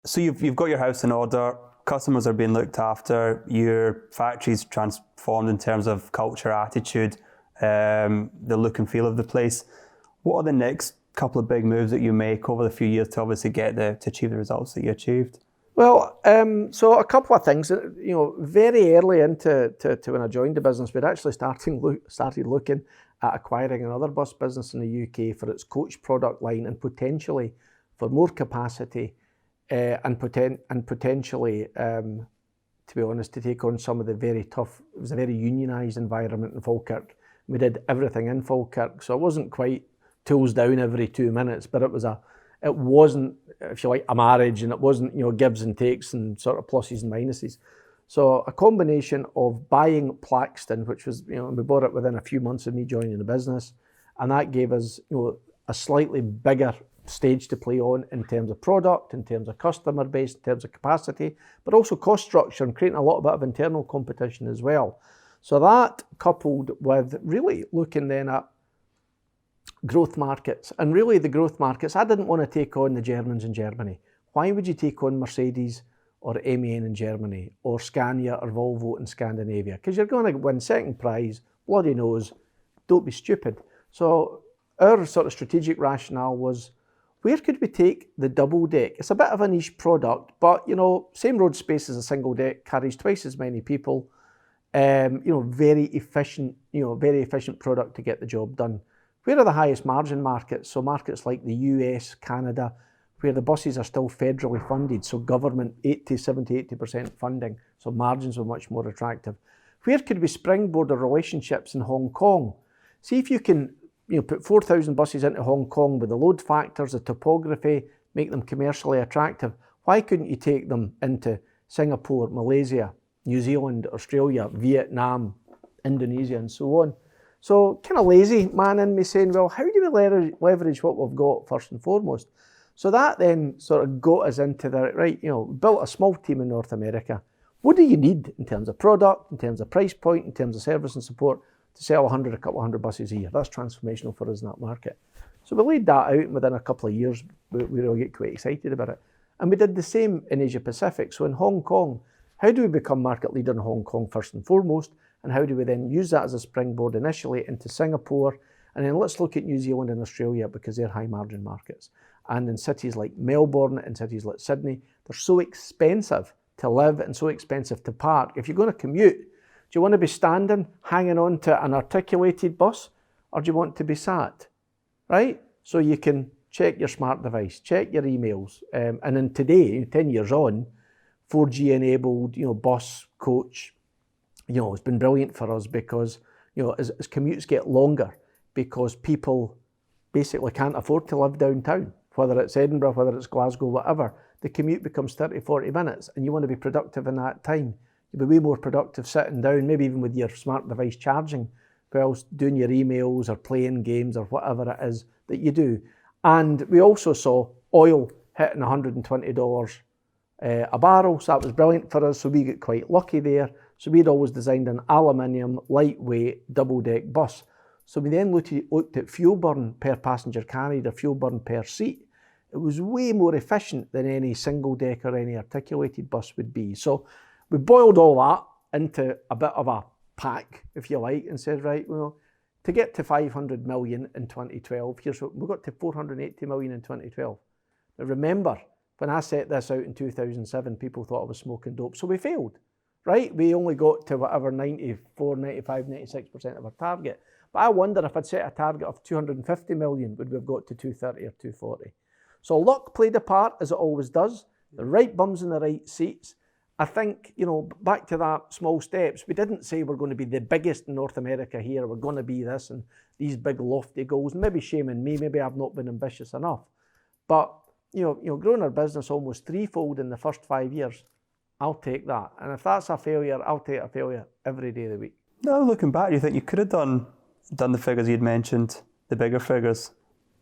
So you've got your house in order, customers are being looked after, your factory's transformed in terms of culture, attitude, the look and feel of the place. What are the next couple of big moves that you make over the few years to obviously to achieve the results that you achieved? Well, so a couple of things. Very early into when I joined the business, we'd actually started looking at acquiring another bus business in the UK for its coach product line and potentially for more capacity and potentially, to be honest, to take on some of the very tough. It was a very unionised environment in Falkirk. We did everything in Falkirk, so it wasn't quite tools down every 2 minutes, but it wasn't, if you like, a marriage, and it wasn't, gives and takes and sort of pluses and minuses. So a combination of buying Plaxton, which was, we bought it within a few months of me joining the business, and that gave us, a slightly bigger stage to play on in terms of product, in terms of customer base, in terms of capacity, but also cost structure and creating a little bit of internal competition as well. So that coupled with really looking then at growth markets, and really the growth markets, I didn't want to take on the Germans in Germany. Why would you take on Mercedes or MAN in Germany or Scania or Volvo in Scandinavia? Because you're going to win second prize, bloody knows, don't be stupid. So our sort of strategic rationale was, where could we take the double deck? It's a bit of a niche product, but same road space as a single deck, carries twice as many people. Very efficient product to get the job done. Where are the highest margin markets? So markets like the US, Canada, where the buses are still federally funded, so government 80% funding, so margins were much more attractive. Where could we springboard our relationships in Hong Kong? See if you can put 4,000 buses into Hong Kong with the load factors, the topography, make them commercially attractive. Why couldn't you take them into Singapore, Malaysia, New Zealand, Australia, Vietnam, Indonesia, and so on? So kind of lazy man in me saying, well, how do we leverage what we've got first and foremost? So that then sort of got us into the, right, built a small team in North America. What do you need in terms of product, in terms of price point, in terms of service and support to sell a couple of hundred buses a year? That's transformational for us in that market. So we laid that out, and within a couple of years, we really get quite excited about it. And we did the same in Asia Pacific. So in Hong Kong, how do we become market leader in Hong Kong first and foremost? And how do we then use that as a springboard initially into Singapore? And then let's look at New Zealand and Australia, because they're high margin markets. And in cities like Melbourne and cities like Sydney, they're so expensive to live and so expensive to park. If you're going to commute, do you want to be standing, hanging on to an articulated bus, or do you want to be sat? Right? So you can check your smart device, check your emails. And then today, 10 years on, 4G enabled, bus, coach, it's been brilliant for us because, as commutes get longer, because people basically can't afford to live downtown, whether it's Edinburgh, whether it's Glasgow, whatever, the commute becomes 30, 40 minutes, and you want to be productive in that time. You'll be way more productive sitting down, maybe even with your smart device charging, whilst doing your emails or playing games or whatever it is that you do. And we also saw oil hitting $120 a barrel, so that was brilliant for us, so we got quite lucky there. So we'd always designed an aluminium, lightweight, double-deck bus. So we then looked at fuel burn per passenger carried or fuel burn per seat. It was way more efficient than any single deck or any articulated bus would be. So we boiled all that into a bit of a pack, if you like, and said, right, well, to get to 500 million in 2012, we got to 480 million in 2012. Now remember, when I set this out in 2007, people thought I was smoking dope, so we failed. Right? We only got to whatever 94, 95, 96% of our target. But I wonder if I'd set a target of 250 million, would we have got to 230 or 240? So luck played a part, as it always does. The right bums in the right seats. I think, back to that small steps, we didn't say we're going to be the biggest in North America here, we're going to be this and these big lofty goals. Maybe shaming me, maybe I've not been ambitious enough. But, growing our business almost threefold in the first 5 years, I'll take that. And if that's a failure, I'll take a failure every day of the week. No, looking back, you think you could have done the figures you'd mentioned, the bigger figures?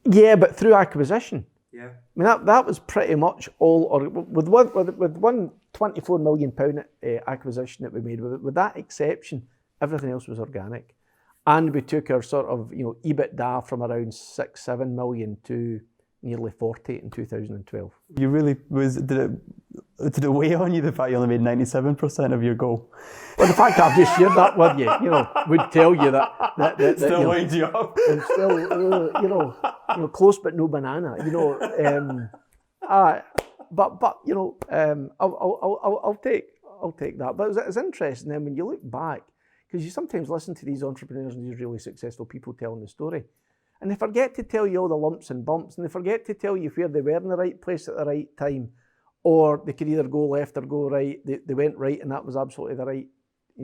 Yeah, but through acquisition. Yeah. I mean, that was pretty much all, or with one £24 million acquisition that we made, with that exception, everything else was organic. And we took our sort of, EBITDA from around 6-7 million to nearly 40 in 2012. You really did it weigh on you the fact you only made 97% of your goal? Well, the fact I've just shared that with you, would tell you that Still winds you up. I'm still, close but no banana. I'll take that. But it's interesting then when you look back, because you sometimes listen to these entrepreneurs and these really successful people telling the story, and they forget to tell you all the lumps and bumps, and they forget to tell you where they were in the right place at the right time, or they could either go left or go right. They went right, and that was absolutely the right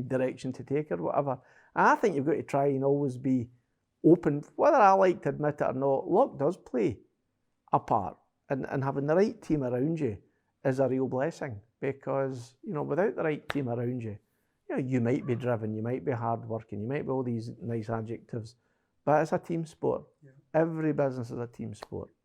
direction to take, or whatever. And I think you've got to try and always be open, whether I like to admit it or not. Luck does play a part, and having the right team around you is a real blessing, because without the right team around you, you might be driven, you might be hardworking, you might be all these nice adjectives, but it's a team sport. Yeah. Every business is a team sport.